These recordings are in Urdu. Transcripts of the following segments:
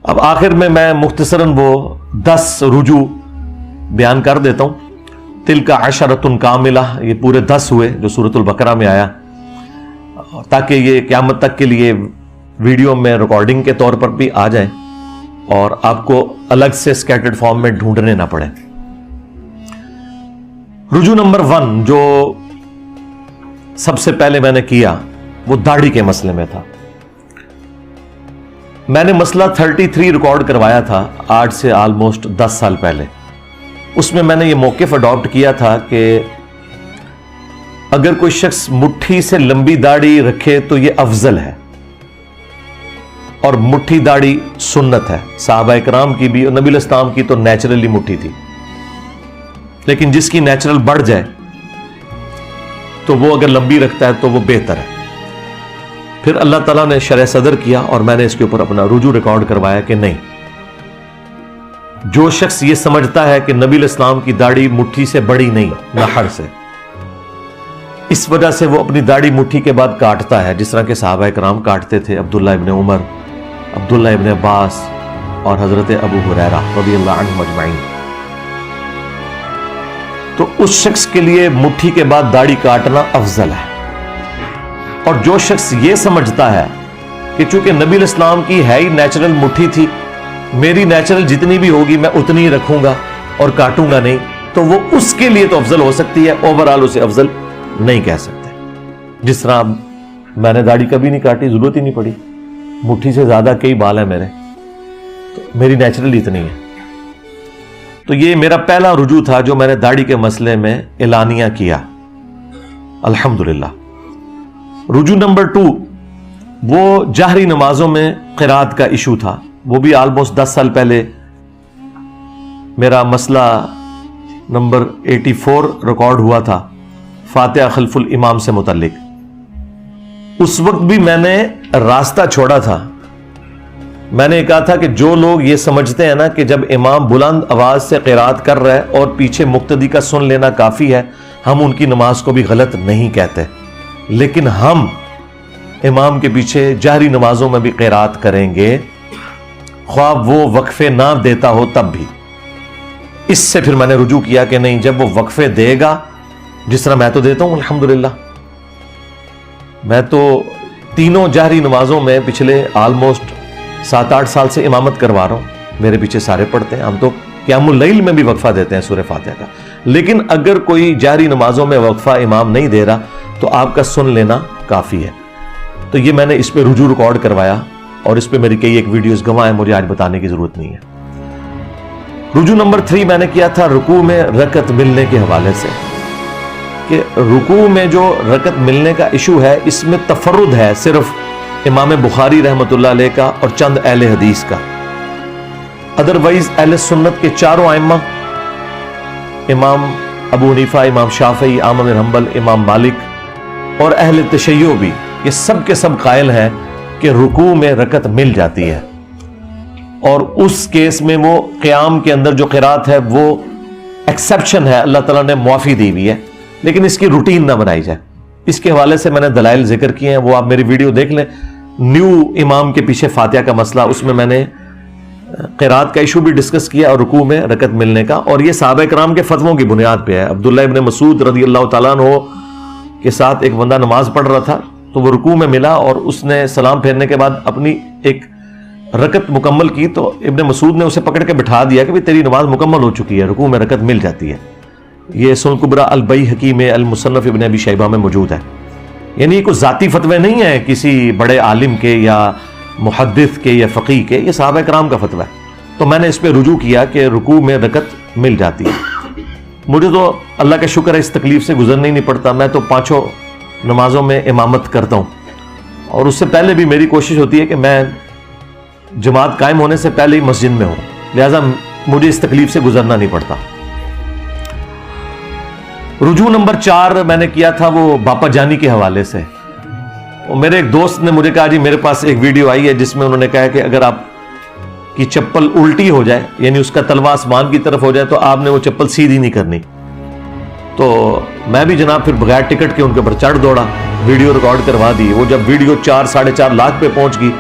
اب آخر میں مختصراً وہ 10 رجوع بیان کر دیتا ہوں. تلک عشرۃ کاملہ، یہ پورے 10 ہوئے جو سورۃ البقرہ میں آیا، تاکہ یہ قیامت تک کے لیے ویڈیو میں ریکارڈنگ کے طور پر بھی آ جائیں اور آپ کو الگ سے اسکیٹرڈ فارم میں ڈھونڈنے نہ پڑے. رجوع نمبر 1 جو سب سے پہلے میں نے کیا وہ داڑھی کے مسئلے میں تھا. میں نے مسئلہ 33 ریکارڈ کروایا تھا آج سے آلموسٹ 10 سال پہلے. اس میں نے یہ موقف اڈاپٹ کیا تھا کہ اگر کوئی شخص مٹھی سے لمبی داڑھی رکھے تو یہ افضل ہے، اور مٹھی داڑھی سنت ہے. صحابہ کرام کی بھی اور نبی علیہ السلام کی تو نیچرلی مٹھی تھی، لیکن جس کی نیچرل بڑھ جائے تو وہ اگر لمبی رکھتا ہے تو وہ بہتر ہے. پھر اللہ تعالیٰ نے شرح صدر کیا اور میں نے اس کے اوپر اپنا رجوع ریکارڈ کروایا کہ نہیں، جو شخص یہ سمجھتا ہے کہ نبی علیہ السلام کی داڑھی مٹھی سے بڑی نہیں، نحر سے، اس وجہ سے وہ اپنی داڑھی مٹھی کے بعد کاٹتا ہے، جس طرح کے صحابہ کرام کاٹتے تھے، عبداللہ ابن عمر، عبداللہ ابن عباس اور حضرت ابو ہریرہ رضی اللہ عنہم اجمعین. تو اس شخص کے لیے مٹھی کے بعد داڑھی کاٹنا افضل ہے. اور جو شخص یہ سمجھتا ہے کہ چونکہ نبی علیہ السلام کی ہے ہی نیچرل مٹھی تھی، میری نیچرل جتنی بھی ہوگی میں اتنی ہی رکھوں گا اور کاٹوں گا نہیں، تو وہ اس کے لیے تو افضل ہو سکتی ہے، اوورآل اسے افضل نہیں کہہ سکتے. جس طرح میں نے داڑھی کبھی نہیں کاٹی، ضرورت ہی نہیں پڑی، مٹھی سے زیادہ کئی بال ہیں میرے، تو میری نیچرل اتنی ہے. تو یہ میرا پہلا رجوع تھا جو میں نے داڑھی کے مسئلے میں اعلانیہ کیا، الحمدللہ. رجوع نمبر 2 وہ جہری نمازوں میں قرات کا ایشو تھا. وہ بھی آلموسٹ 10 سال پہلے میرا مسئلہ نمبر 84 ریکارڈ ہوا تھا فاتحہ خلف الامام سے متعلق. اس وقت بھی میں نے راستہ چھوڑا تھا. میں نے کہا تھا کہ جو لوگ یہ سمجھتے ہیں نا کہ جب امام بلند آواز سے قرات کر رہا ہے اور پیچھے مقتدی کا سن لینا کافی ہے، ہم ان کی نماز کو بھی غلط نہیں کہتے، لیکن ہم امام کے پیچھے جہری نمازوں میں بھی قرات کریں گے، خواہ وہ وقفے نہ دیتا ہو تب بھی. اس سے پھر میں نے رجوع کیا کہ نہیں، جب وہ وقفے دے گا، جس طرح میں تو دیتا ہوں الحمدللہ، میں تو تینوں جہری نمازوں میں پچھلے آلموسٹ 7-8 سال سے امامت کروا رہا ہوں، میرے پیچھے سارے پڑھتے ہیں. ہم تو قیام اللیل میں بھی وقفہ دیتے ہیں سورہ فاتحہ کا. لیکن اگر کوئی جہری نمازوں میں وقفہ امام نہیں دے رہا تو آپ کا سن لینا کافی ہے. تو یہ میں نے اس پہ رجوع ریکارڈ کروایا اور اس پہ میری کئی ایک ویڈیوز گواہ ہیں، مجھے آج بتانے کی ضرورت نہیں ہے. رجوع نمبر 3 میں نے کیا تھا رکوع میں رکعت ملنے کے حوالے سے، کہ رکوع میں جو رکعت ملنے کا ایشو ہے اس میں تفرد ہے صرف امام بخاری رحمۃ اللہ علیہ کا اور چند اہل حدیث کا. ادروائز اہل سنت کے چاروں ائمہ، امام ابو حنیفہ، امام شافعی، احمد بن حنبل، امام مالک اور اہل تشیع بھی، یہ سب کے سب قائل ہیں کہ رکوع میں رکعت مل جاتی ہے، اور اس کیس میں وہ قیام کے اندر جو قرات ہے وہ ایکسیپشن ہے، اللہ تعالیٰ نے معافی دی ہوئی ہے، لیکن اس کی روٹین نہ بنائی جائے. اس کے حوالے سے میں نے دلائل ذکر کیے ہیں، وہ آپ میری ویڈیو دیکھ لیں. نیو امام کے پیچھے فاتحہ کا مسئلہ، اس میں نے قرات کا ایشو بھی ڈسکس کیا اور رکوع میں رکعت ملنے کا، اور یہ صحابہ کرام کے فتووں کی بنیاد پہ ہے. عبداللہ ابن مسعود رضی اللہ تعالیٰ عنہ کے ساتھ ایک بندہ نماز پڑھ رہا تھا تو وہ رکوع میں ملا اور اس نے سلام پھیرنے کے بعد اپنی ایک رکعت مکمل کی، تو ابن مسعود نے اسے پکڑ کے بٹھا دیا کہ تیری نماز مکمل ہو چکی ہے، رکوع میں رکعت مل جاتی ہے. یہ سنن کبریٰ البیہقی میں، المصنف ابن ابی شیبہ میں موجود ہے. یعنی کوئی ذاتی فتوے نہیں ہیں کسی بڑے عالم کے یا محدث کے یا فقیہ کے، یہ صحابہ کرام کا فتویٰ ہے. تو میں نے اس پہ رجوع کیا کہ رکوع میں رکعت مل جاتی ہے. مجھے تو اللہ کا شکر ہے اس تکلیف سے گزرنا ہی نہیں پڑتا. میں تو 5 نمازوں میں امامت کرتا ہوں، اور اس سے پہلے بھی میری کوشش ہوتی ہے کہ میں جماعت قائم ہونے سے پہلے ہی مسجد میں ہوں، لہٰذا مجھے اس تکلیف سے گزرنا نہیں پڑتا. رجوع نمبر 4 میں نے کیا تھا وہ باپا جانی کے حوالے سے. میرے ایک دوست نے مجھے کہا جی میرے پاس ایک ویڈیو آئی ہے جس میں انہوں نے کہا کہ اگر آپ کی چپل الٹی ہو جائے، یعنی اس کا تلوا آسمان کی طرف ہو جائے، تو آپ نے وہ چپل سیدھی نہیں کرنی. تو میں بھی جناب پھر بغیر ٹکٹ کے ان کے اوپر چڑھ دوڑا، ویڈیو ریکارڈ کروا دی. وہ جب ویڈیو 4-4.5 لاکھ پہ پہنچ گئی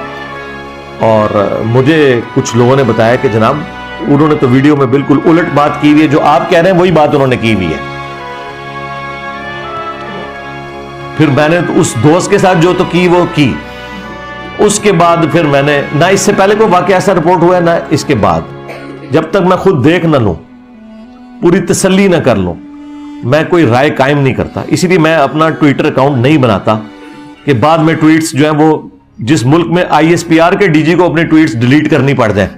اور مجھے کچھ لوگوں نے بتایا کہ جناب انہوں نے تو ویڈیو میں بالکل الٹ بات کی ہوئی ہے، جو آپ کہہ رہے ہیں وہی بات انہوں نے کی ہوئی ہے۔ پھر میں نے تو اس دوست کے ساتھ جو تو کی وہ کی، اس کے بعد پھر میں نے نہ اس سے پہلے کوئی واقعہ ایسا رپورٹ ہوا ہے نہ اس کے بعد، جب تک میں خود دیکھ نہ لوں، پوری تسلی نہ کر لوں، میں کوئی رائے قائم نہیں کرتا۔ اسی لیے میں اپنا ٹویٹر اکاؤنٹ نہیں بناتا کہ بعد میں ٹویٹس جو ہیں وہ جس ملک میں ISPR کے DG کو اپنے ٹویٹس ڈیلیٹ کرنی پڑ جائیں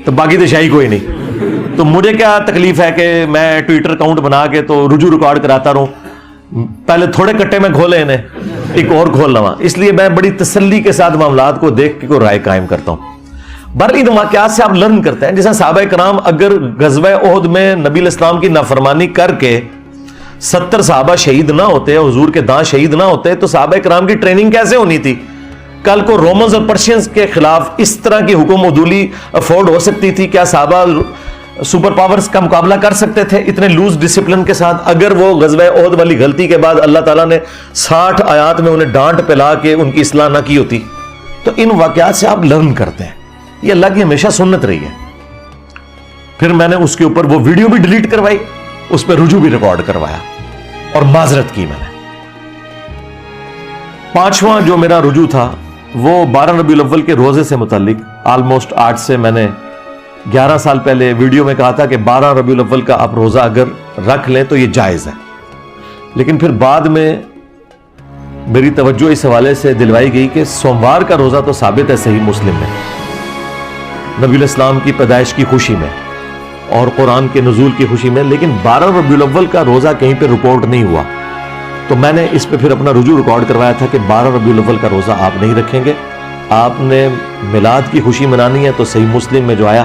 تو باقی تو شاہی کوئی نہیں، تو مجھے کیا تکلیف ہے کہ میں ٹویٹر اکاؤنٹ بنا کے تو رجوع ریکارڈ کراتا رہوں، پہلے تھوڑے کٹے میں کھولے انہیں ایک اور کھول لوا۔ اس لیے میں بڑی تسلی کے ساتھ معاملات کو دیکھ کے کوئی رائے قائم کرتا ہوں۔ بہرحال ان واقعات سے آپ لرن کرتے ہیں، جیسے صحابہ کرام اگر غزوہ احد میں نبی علیہ السلام کی نافرمانی کر کے 70 صحابہ شہید نہ ہوتے، حضور کے داں شہید نہ ہوتے، تو صحابہ کرام کی ٹریننگ کیسے ہونی تھی؟ کل کو رومنز اور پرشینز کے خلاف اس طرح کی حکم عدولی افورڈ ہو سکتی تھی؟ کیا صحابہ سپر پاورز کا مقابلہ کر سکتے تھے اتنے لوز ڈسپلن کے ساتھ؟ اگر وہ غزوہ احد والی غلطی کے بعد اللہ تعالیٰ نے 60 آیات میں انہیں ڈانٹ پلا کے ان کی اصلاح نہ کی ہوتی؟ تو ان واقعات سے آپ لرن کرتے ہیں، یہ اللہ کی ہمیشہ سنت رہی ہے۔ پھر میں نے اس کے اوپر وہ ویڈیو بھی ڈیلیٹ کروائی، اس پہ رجوع بھی ریکارڈ کروایا اور معذرت کی میں نے۔ پانچواں جو میرا رجوع تھا وہ 12 ربیع الاول کے روزے سے متعلق، آلموسٹ آج سے میں نے 11 سال پہلے ویڈیو میں کہا تھا کہ 12 ربیع الاول کا آپ روزہ اگر رکھ لیں تو یہ جائز ہے، لیکن پھر بعد میں میری توجہ اس حوالے سے دلوائی گئی کہ سوموار کا روزہ تو ثابت ہے صحیح مسلم میں، نبی علیہ السلام کی پیدائش کی خوشی میں اور قرآن کے نزول کی خوشی میں، لیکن 12 ربیع الاول کا روزہ کہیں پہ رپورٹ نہیں ہوا، تو میں نے اس پہ پھر اپنا رجوع ریکارڈ کروایا تھا کہ 12 ربیع الاول کا روزہ آپ نہیں رکھیں گے، آپ نے میلاد کی خوشی منانی ہے تو صحیح مسلم میں جو آیا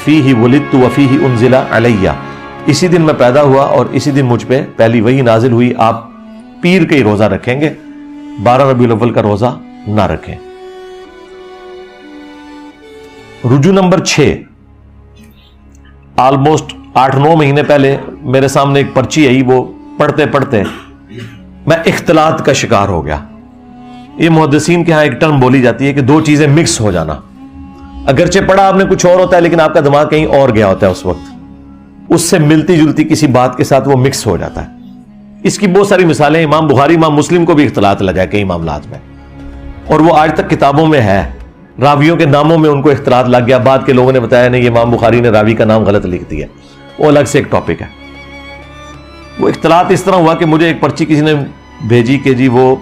فیہ ولدت وفیہ انزل علیہ، اسی دن میں پیدا ہوا اور اسی دن مجھ پہ پہلی وحی نازل ہوئی، آپ پیر کا ہی روزہ رکھیں گے، 12 ربیع الاول کا روزہ نہ رکھیں۔ رجوع نمبر 6، آلموسٹ 8-9 مہینے پہلے میرے سامنے ایک پرچی آئی، وہ پڑھتے پڑھتے میں اختلاط کا شکار ہو گیا۔ یہ محدثین کے ہاں ایک ٹرم بولی جاتی ہے کہ دو چیزیں مکس ہو جانا، اگرچہ پڑھا آپ نے کچھ اور ہوتا ہے لیکن آپ کا دماغ کہیں اور گیا ہوتا ہے اس وقت، اس سے ملتی جلتی کسی بات کے ساتھ وہ مکس ہو جاتا ہے۔ اس کی بہت ساری مثالیں، امام بخاری امام مسلم کو بھی اختلاط لگا ہے کئی معاملات میں، اور وہ آج تک کتابوں میں ہے، راویوں کے ناموں میں ان کو اختلاط لگ گیا، بعد کے لوگوں نے بتایا نہیں یہ امام بخاری نے راوی کا نام غلط لکھ دیا، وہ الگ سے ایک ٹاپک ہے۔ وہ اختلاط اس طرح ہوا کہ مجھے ایک پرچی کسی نے بھیجی کہ جی وہ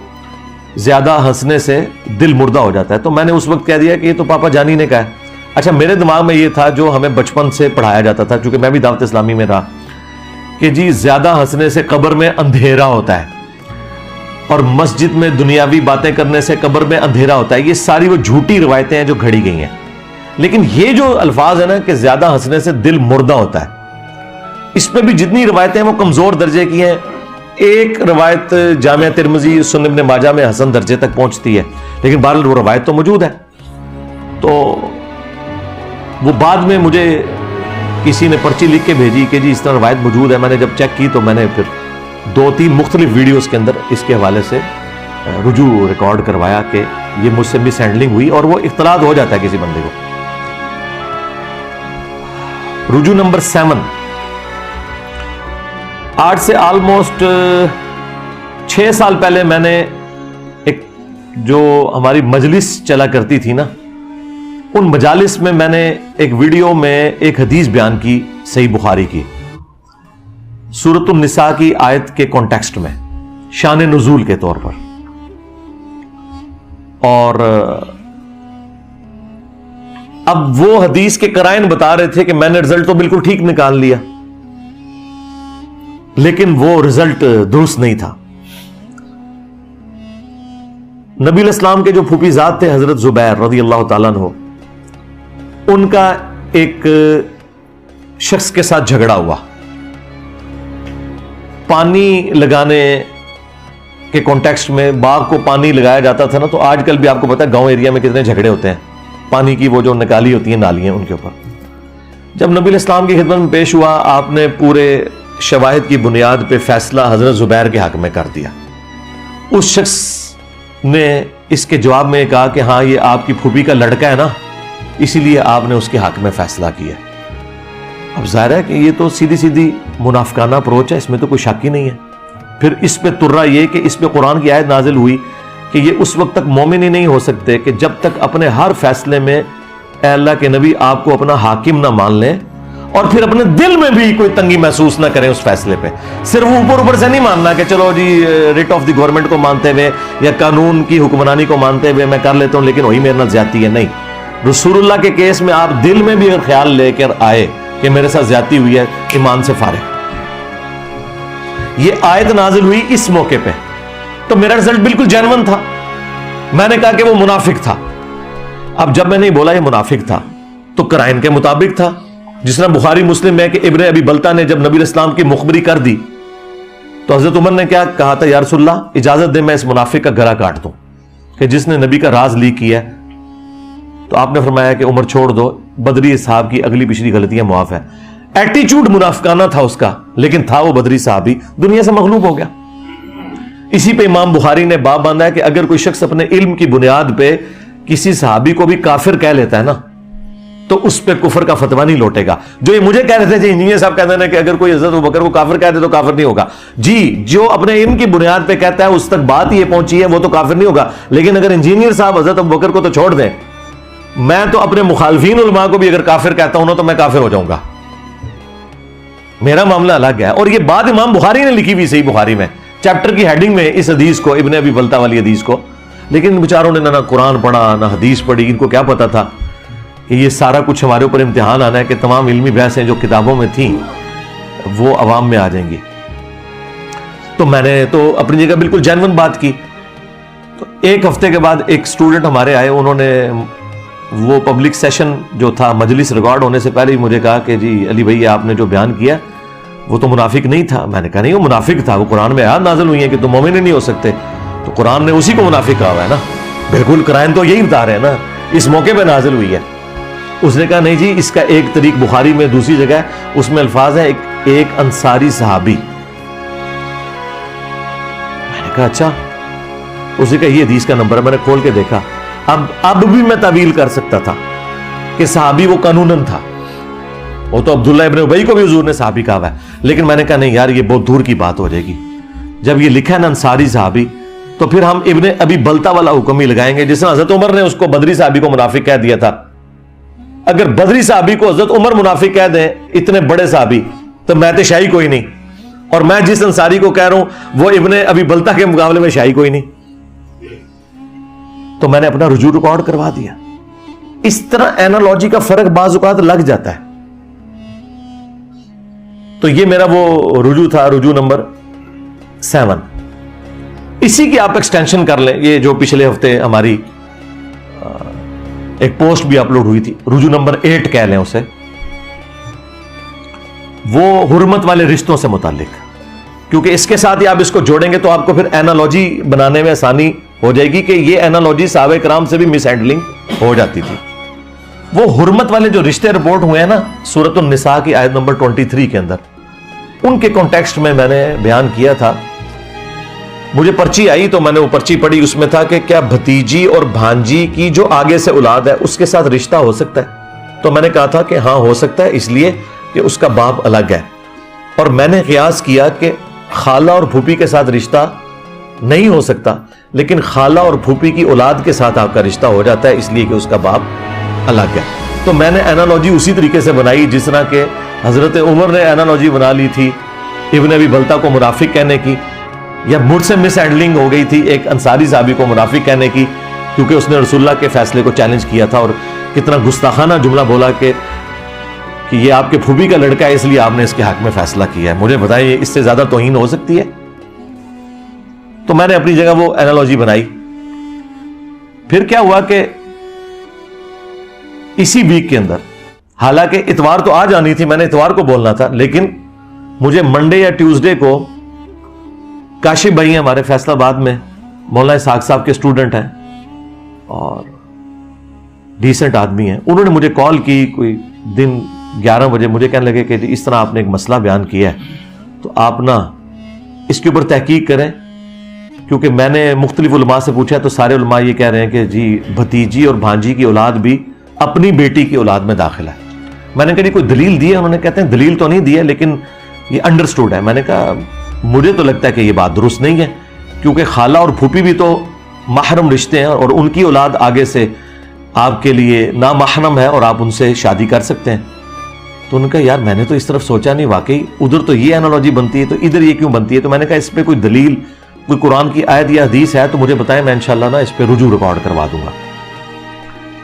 زیادہ ہنسنے سے دل مردہ ہو جاتا ہے، تو میں نے اس وقت کہہ دیا کہ یہ تو پاپا جانی نے کہا ہے۔ اچھا، میرے دماغ میں یہ تھا جو ہمیں بچپن سے پڑھایا جاتا تھا، چونکہ میں بھی دعوت اسلامی میں رہا، کہ جی زیادہ ہنسنے سے قبر میں اندھیرا ہوتا ہے اور مسجد میں دنیاوی باتیں کرنے سے قبر میں اندھیرا ہوتا ہے۔ یہ ساری وہ جھوٹی روایتیں ہیں جو گھڑی گئی ہیں، لیکن یہ جو الفاظ ہے نا کہ زیادہ ہنسنے سے دل مردہ ہوتا ہے، اس پہ بھی جتنی روایتیں ہیں وہ کمزور درجے کی ہیں۔ ایک روایت جامعہ ترمذی سنن ابن ماجہ میں حسن درجے تک پہنچتی ہے، لیکن بہرحال وہ روایت تو موجود ہے۔ تو وہ بعد میں مجھے کسی نے پرچی لکھ کے بھیجی کہ جی اس طرح روایت موجود ہے، میں نے جب چیک کی تو میں نے پھر 2-3 مختلف ویڈیوز کے اندر اس کے حوالے سے رجوع ریکارڈ کروایا کہ یہ مجھ سے مس ہینڈلنگ ہوئی، اور وہ اختلاط ہو جاتا ہے کسی بندے کو۔ رجوع نمبر 7، آج سے آلموسٹ 6 سال پہلے میں نے ایک جو ہماری مجلس چلا کرتی تھی نا، ان مجالس میں میں نے ایک ویڈیو میں ایک حدیث بیان کی صحیح بخاری کی، سورۃ النساء کی آیت کے کانٹیکسٹ میں، شان نزول کے طور پر، اور اب وہ حدیث کے قرائن بتا رہے تھے کہ میں نے رزلٹ تو بالکل ٹھیک نکال لیا، لیکن وہ رزلٹ درست نہیں تھا۔ نبی علیہ السلام کے جو پھوپھی زاد تھے حضرت زبیر رضی اللہ تعالیٰ عنہ، ان کا ایک شخص کے ساتھ جھگڑا ہوا، پانی لگانے کے کانٹیکسٹ میں، باغ کو پانی لگایا جاتا تھا نا، تو آج کل بھی آپ کو پتا ہے گاؤں ایریا میں کتنے جھگڑے ہوتے ہیں، پانی کی وہ جو نکالی ہوتی ہیں نالیاں ان کے اوپر۔ جب نبی علیہ السلام کی خدمت میں پیش ہوا، آپ نے پورے شواہد کی بنیاد پہ فیصلہ حضرت زبیر کے حق میں کر دیا۔ اس شخص نے اس کے جواب میں کہا کہ ہاں یہ آپ کی پھوپھی کا لڑکا ہے نا، اسی لیے آپ نے اس کے حق میں فیصلہ کیا۔ اب ظاہر ہے کہ یہ تو سیدھی سیدھی منافقانہ اپروچ ہے، اس میں تو کوئی شک ہی نہیں ہے۔ پھر اس پہ ترا یہ کہ اس پہ قرآن کی آیت نازل ہوئی کہ یہ اس وقت تک مومن ہی نہیں ہو سکتے کہ جب تک اپنے ہر فیصلے میں اے اللہ کے نبی آپ کو اپنا حاکم نہ مان لیں، اور پھر اپنے دل میں بھی کوئی تنگی محسوس نہ کریں اس فیصلے پہ۔ صرف اوپر اوپر سے نہیں ماننا کہ چلو جی ریٹ آف دی گورنمنٹ کو مانتے ہوئے یا قانون کی حکمرانی کو مانتے ہوئے میں کر لیتا ہوں لیکن وہی میرے نال زیادتی ہے، نہیں۔ رسول اللہ کے کیس میں آپ دل میں بھی اگر خیال لے کر آئے کہ میرے ساتھ زیادتی ہوئی ہے، ایمان سے فارغ۔ یہ آیت نازل ہوئی اس موقع پہ، تو میرا رزلٹ بالکل جینون تھا۔ میں نے کہا کہ وہ منافق تھا۔ اب جب میں نے بولا یہ منافق تھا تو قرائن کے مطابق تھا، جس طرح بخاری مسلم میں کہ ابن ابی بلتہ نے جب نبی اسلام کی مخبری کر دی تو حضرت عمر نے کیا کہا تھا، یا رسول اللہ اجازت دے میں اس منافق کا گلا کاٹ دوں کہ جس نے نبی کا راز لیک کیا ہے۔ تو آپ نے فرمایا کہ عمر چھوڑ دو، بدری صاحب کی اگلی پچھلی غلطیاں معاف ہے۔ ایٹیچیوڈ منافقانہ تھا اس کا، لیکن تھا وہ بدری صحابی، دنیا سے مغلوب ہو گیا۔ اسی پہ امام بخاری نے باب باندھا ہے کہ اگر کوئی شخص اپنے علم کی بنیاد پہ کسی صحابی کو بھی کافر کہہ لیتا ہے نا تو اس پہ کفر کا فتویٰ نہیں لوٹے گا۔ جو یہ مجھے کہہ رہے تھے انجینئر صاحب کہتے ہیں کہ اگر کوئی حضرت ابوبکر کو کافر کہہ دے تو کافر نہیں ہوگا، جی جو اپنے علم کی بنیاد پہ کہتا ہے اس تک بات یہ پہنچی ہے وہ تو کافر نہیں ہوگا، لیکن اگر انجینئر صاحب حضرت ابوبکر کو تو چھوڑ دیں، میں تو اپنے مخالفین علماء کو بھی اگر کافر کہتا ہوں نا تو میں کافر ہو جاؤں گا، میرا معاملہ الگ ہے۔ اور یہ بات امام بخاری نے لکھی ہوئی صحیح بخاری میں چیپٹر کی ہیڈنگ میں اس حدیث کو، ابن ابی بلتہ والی حدیث کو، لیکن بیچاروں نے نہ قرآن پڑھا نہ حدیث پڑھی، ان کو کیا پتا تھا کہ یہ سارا کچھ ہمارے اوپر امتحان آنا ہے کہ تمام علمی بحثیں جو کتابوں میں تھیں وہ عوام میں آ جائیں گی۔ تو میں نے تو اپنی جگہ بالکل جینون بات کی۔ تو ایک ہفتے کے بعد ایک سٹوڈنٹ ہمارے آئے، انہوں نے وہ پبلک سیشن جو تھا مجلس ریکارڈ ہونے سے پہلے ہی مجھے کہا کہ جی علی بھائی آپ نے جو بیان کیا وہ تو منافق نہیں تھا۔ میں نے کہا نہیں وہ منافق تھا، وہ قرآن میں آیات نازل ہوئی ہیں کہ تم مومن نہیں ہو سکتے، تو قرآن نے اسی کو منافق کہا ہوا ہے نا، بالکل قرآن تو یہی بتا رہے ہیں نا، اس موقع پہ نازل ہوئی ہے۔ اس نے کہا نہیں جی اس کا ایک طریق بخاری میں دوسری جگہ ہے، اس میں الفاظ ہے ایک انصاری صحابی۔ میں نے کہا اچھا، اس نے کہا یہ حدیث کا نمبر ہے۔ میں نے کھول کے دیکھا، اب بھی میں تعویل کر سکتا تھا کہ صحابی وہ قانوناً تھا، وہ تو عبداللہ ابن ابی کو بھی حضور نے صحابی کہا ہوا ہے، لیکن میں نے کہا نہیں یار یہ بہت دور کی بات ہو جائے گی، جب یہ لکھا ہے نا انصاری صحابی تو پھر ہم ابن ابی بلتہ والا حکم ہی لگائیں گے، جس نے حضرت عمر نے اس کو بدری صحابی کو منافق کہہ دیا تھا۔ اگر بدری صحابی کو حضرت عمر منافق کہہ دیں، اتنے بڑے صحابی، تو میں تو شاہی کوئی نہیں، اور میں جس انصاری کو کہہ رہا ہوں وہ ابن ابی بلتہ کے مقابلے میں شاہی کوئی نہیں۔ تو میں نے اپنا رجوع ریکارڈ کروا دیا۔ اس طرح اینالوجی کا فرق بعض اوقات لگ جاتا ہے۔ تو یہ میرا وہ رجوع تھا، رجوع نمبر 7۔ اسی کی آپ ایکسٹینشن کر لیں، یہ جو پچھلے ہفتے ہماری ایک پوسٹ بھی اپلوڈ ہوئی تھی، رجوع نمبر 8 کہہ لیں اسے، وہ حرمت والے رشتوں سے متعلق، کیونکہ اس کے ساتھ ہی آپ اس کو جوڑیں گے تو آپ کو پھر اینالوجی بنانے میں آسانی ہو جائے گی کہ یہ اینالوجی صحابہ کرام سے بھی مس ہینڈلنگ ہو جاتی تھی۔ وہ حرمت والے جو رشتے رپورٹ ہوئے ہیں نا سورۃ النساء کی آیت نمبر 23 کے اندر، ان کے کانٹیکسٹ میں میں نے بیان کیا تھا۔ مجھے پرچی آئی تو میں نے وہ پرچی پڑھی، اس میں تھا کہ کیا بھتیجی اور بھانجی کی جو آگے سے اولاد ہے اس کے ساتھ رشتہ ہو سکتا ہے؟ تو میں نے کہا تھا کہ ہاں ہو سکتا ہے، اس لیے کہ اس کا باپ الگ ہے، اور میں نے قیاس کیا کہ خالہ اور پھوپھی کے ساتھ رشتہ نہیں ہو سکتا، لیکن خالہ اور پھوپھی کی اولاد کے ساتھ آپ کا رشتہ ہو جاتا ہے، اس لیے کہ اس کا باپ الگ ہے۔ تو میں نے اینالوجی اسی طریقے سے بنائی جس طرح کہ حضرت عمر نے اینالوجی بنا لی تھی ابن ابی بلتہ کو منافق کہنے کی، یا مجھ سے مس ہینڈلنگ ہو گئی تھی ایک انصاری صحابی کو منافق کہنے کی، کیونکہ اس نے رسول اللہ کے فیصلے کو چیلنج کیا تھا، اور کتنا گستاخانہ جملہ بولا کہ یہ آپ کے پھوپھی کا لڑکا ہے اس لیے آپ نے اس کے حق میں فیصلہ کیا ہے۔ مجھے بتائیے اس سے زیادہ توہین ہو سکتی ہے؟ تو میں نے اپنی جگہ وہ اینالوجی بنائی۔ پھر کیا ہوا کہ اسی ویک کے اندر، حالانکہ اتوار تو آ جانی تھی، میں نے اتوار کو بولنا تھا، لیکن مجھے منڈے یا ٹیوزڈے کو کاشف بھائی ہیں ہمارے فیصل آباد میں، مولانا اسحاق صاحب کے اسٹوڈنٹ ہیں اور ڈیسنٹ آدمی ہیں، انہوں نے مجھے کال کی کوئی دن 11 بجے، مجھے کہنے لگے کہ اس طرح آپ نے ایک مسئلہ بیان کیا ہے تو آپ نا اس کے اوپر تحقیق کریں، کیونکہ میں نے مختلف علماء سے پوچھا تو سارے علماء یہ کہہ رہے ہیں کہ جی بھتیجی اور بھانجی کی اولاد بھی اپنی بیٹی کی اولاد میں داخل ہے. میں نے کہا کوئی دلیل دی ہے؟ انہوں نے کہتے ہیں دلیل تو نہیں دی ہے لیکن یہ انڈرسٹوڈ ہے. میں نے کہا مجھے تو لگتا ہے کہ یہ بات درست نہیں ہے, کیونکہ خالہ اور پھوپھی بھی تو محرم رشتے ہیں اور ان کی اولاد آگے سے آپ کے لیے نامحرم ہے اور آپ ان سے شادی کر سکتے ہیں. تو ان کا یار میں نے تو اس طرف سوچا نہیں, واقعی ادھر تو یہ انالوجی بنتی ہے تو ادھر یہ کیوں بنتی ہے؟ تو میں نے کہا اس پہ کوئی دلیل, کوئی قرآن کی آیت یا حدیث ہے تو مجھے بتائیں, میں انشاءاللہ نا اس پہ رجوع ریکارڈ کروا دوں گا.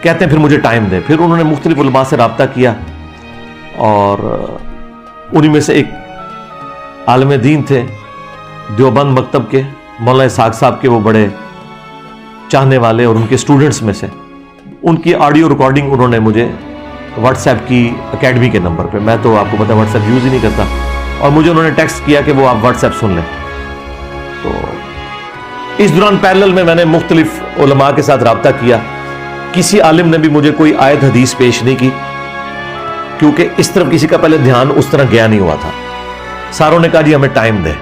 کہتے ہیں پھر مجھے ٹائم دیں. پھر انہوں نے مختلف علماء سے رابطہ کیا اور انہی میں سے ایک عالم دین تھے دیوبند مکتب کے, مولانا اسحاق صاحب کے وہ بڑے چاہنے والے اور ان کے اسٹوڈنٹس میں سے. ان کی آڈیو ریکارڈنگ انہوں نے مجھے واٹس ایپ کی اکیڈمی کے نمبر پہ, میں تو آپ کو پتا واٹس ایپ یوز ہی نہیں کرتا, اور مجھے انہوں نے ٹیکسٹ کیا کہ وہ آپ واٹس ایپ سن لیں. تو اس دوران پیرلل میں نے مختلف علماء کے ساتھ رابطہ کیا. کسی عالم نے بھی مجھے کوئی آیت حدیث پیش نہیں کی, کیونکہ اس طرف کسی کا پہلے دھیان اس طرح گیا نہیں ہوا تھا. ساروں نے کہا جی ہمیں ٹائم دیں.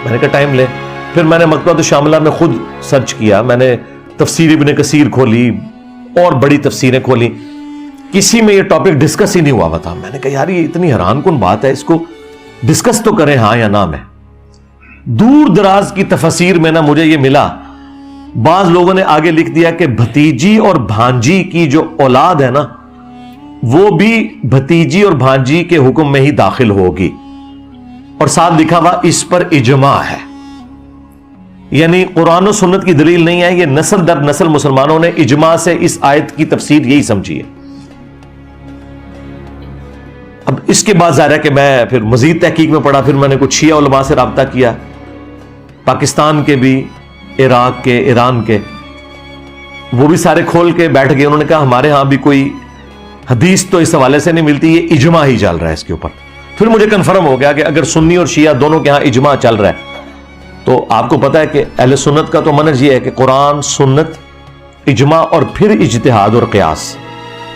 میں نے کہا ٹائم لیں. پھر میں نے مکتبۃ الشاملہ میں خود سرچ کیا, میں نے تفسیر ابن کثیر کھولی اور بڑی تفسیریں کھولی, کسی میں یہ ٹاپک ڈسکس ہی نہیں ہوا تھا. میں نے کہا یار یہ اتنی حیران کن بات ہے, اس کو ڈسکس تو کریں ہاں یا نہ میں. دور دراز کی تفسیر میں نا مجھے یہ ملا, بعض لوگوں نے آگے لکھ دیا کہ بھتیجی اور بھانجی کی جو اولاد ہے نا وہ بھی بھتیجی اور بھانجی کے حکم میں ہی داخل ہوگی, اور ساتھ لکھا ہوا اس پر اجماع ہے. یعنی قرآن و سنت کی دلیل نہیں ہے, یہ نسل در نسل مسلمانوں نے اجماع سے اس آیت کی تفسیر یہی سمجھی ہے. اب اس کے بعد ظاہر ہے کہ میں پھر مزید تحقیق میں پڑا. پھر میں نے کچھ شیعہ علماء سے رابطہ کیا, پاکستان کے بھی, عراق کے, ایران کے. وہ بھی سارے کھول کے بیٹھ گئے. انہوں نے کہا ہمارے ہاں بھی کوئی حدیث تو اس حوالے سے نہیں ملتی, یہ اجماع ہی چل رہا ہے اس کے اوپر. پھر مجھے کنفرم ہو گیا کہ اگر سنی اور شیعہ دونوں کے ہاں اجماع چل رہا ہے تو آپ کو پتا ہے کہ اہل سنت کا تو منہج یہ ہے کہ قرآن, سنت, اجماع اور پھر اجتہاد اور قیاس.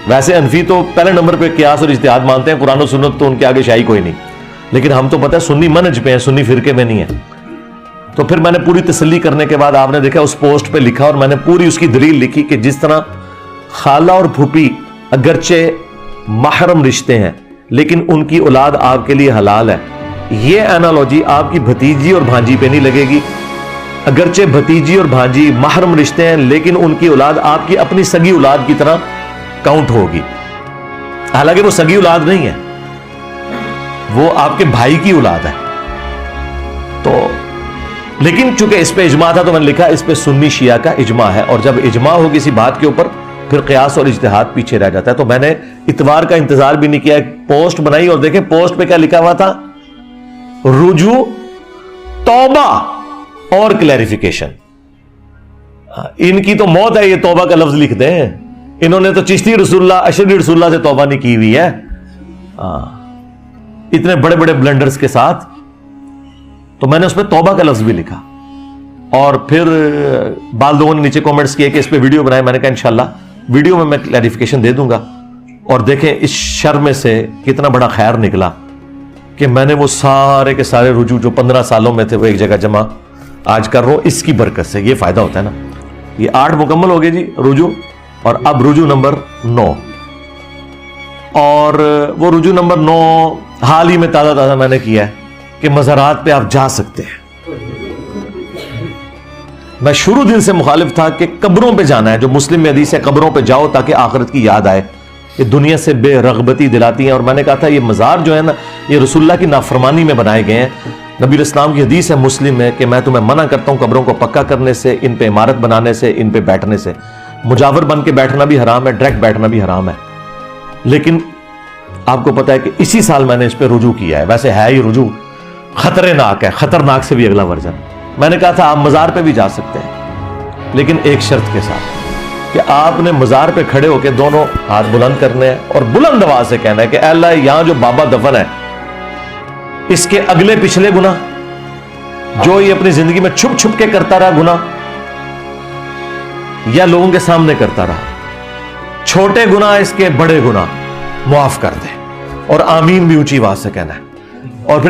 ویسے حنفی تو پہلے نمبر پہ قیاس اور اجتہاد مانتے ہیں, قرآن و سنت تو ان کے آگے شاہی کوئی نہیں. لیکن ہم تو پتہ ہے سنی منہج پہ ہیں, سنی فرقے میں نہیں ہے. تو پھر میں نے پوری تسلی کرنے کے بعد آپ نے دیکھا اس پوسٹ پہ لکھا, اور میں نے پوری اس کی دلیل لکھی کہ جس طرح خالہ اور پھوپھی اگرچہ محرم رشتے ہیں لیکن ان کی اولاد آپ کے لیے حلال ہے, یہ انالوجی آپ کی بھتیجی اور بھانجی پہ نہیں لگے گی. اگرچہ بھتیجی اور بھانجی محرم رشتے ہیں لیکن ان کی اولاد آپ کی اپنی سگی اولاد کی طرح کاؤنٹ ہوگی. حالانکہ وہ سگی اولاد نہیں ہے, وہ آپ کے بھائی کی اولاد ہے. تو لیکن چونکہ اس پہ اجماع تھا تو میں نے لکھا اس پہ سنی شیعہ کا اجماع ہے, اور جب اجماع ہو کسی بات کے اوپر پھر قیاس اور اجتہاد پیچھے رہ جاتا ہے. تو میں نے اتوار کا انتظار بھی نہیں کیا, ایک پوسٹ بنائی اور دیکھیں پوسٹ پہ کیا لکھا ہوا تھا, رجوع, توبہ اور کلیریفیکیشن. ان کی تو موت ہے یہ توبہ کا لفظ لکھ دیں. انہوں نے تو چشتی رسول اللہ, اشری رسول اللہ سے توبہ نہیں کی ہوئی ہے اتنے بڑے بڑے بلنڈرز کے ساتھ. تو میں نے اس پہ توبہ کا لفظ بھی لکھا, اور پھر بعض لوگوں نے نیچے کومنٹس کیے کہ اس پہ ویڈیو بنائے. میں نے کہا انشاءاللہ ویڈیو میں کلیریفیکیشن دے دوں گا. اور دیکھیں اس شر میں سے کتنا بڑا خیر نکلا کہ میں نے وہ سارے کے سارے رجوع جو 15 سالوں میں تھے وہ ایک جگہ جمع آج کر رہا ہوں. اس کی برکت سے یہ فائدہ ہوتا ہے نا. یہ 8 مکمل ہو گئے جی رجوع, اور اب رجوع نمبر 9, اور وہ رجوع نمبر 9 حال ہی میں تازہ میں نے کیا ہے کہ مزارات پہ آپ جا سکتے ہیں. میں شروع دن سے مخالف تھا کہ قبروں پہ جانا ہے, جو مسلم میں حدیث ہے قبروں پہ جاؤ تاکہ آخرت کی یاد آئے. یہ دنیا سے بے رغبتی دلاتی ہیں, اور میں نے کہا تھا یہ مزار جو ہے نا یہ رسول اللہ کی نافرمانی میں بنائے گئے ہیں. نبی الاسلام کی حدیث ہے مسلم میں کہ میں تمہیں منع کرتا ہوں قبروں کو پکا کرنے سے, ان پہ عمارت بنانے سے, ان پہ بیٹھنے سے. مجاور بن کے بیٹھنا بھی حرام ہے, ڈائریکٹ بیٹھنا بھی حرام ہے. لیکن آپ کو پتا ہے کہ اسی سال میں نے اس پہ رجوع کیا ہے. ویسے ہے ہی رجوع خطرناک ہے, خطرناک سے بھی اگلا ورژن. میں نے کہا تھا آپ مزار پہ بھی جا سکتے ہیں لیکن ایک شرط کے ساتھ کہ آپ نے مزار پہ کھڑے ہو کے دونوں ہاتھ بلند کرنے ہیں اور بلند آواز سے کہنا ہے کہ اے اللہ یہاں جو بابا دفن ہے اس کے اگلے پچھلے گناہ جو یہ اپنی زندگی میں چھپ چھپ کے کرتا رہا گناہ یا لوگوں کے سامنے کرتا رہا, چھوٹے گناہ اس کے بڑے گناہ معاف کر دے. اور آمین بھی اونچی آواز سے کہنا ہے.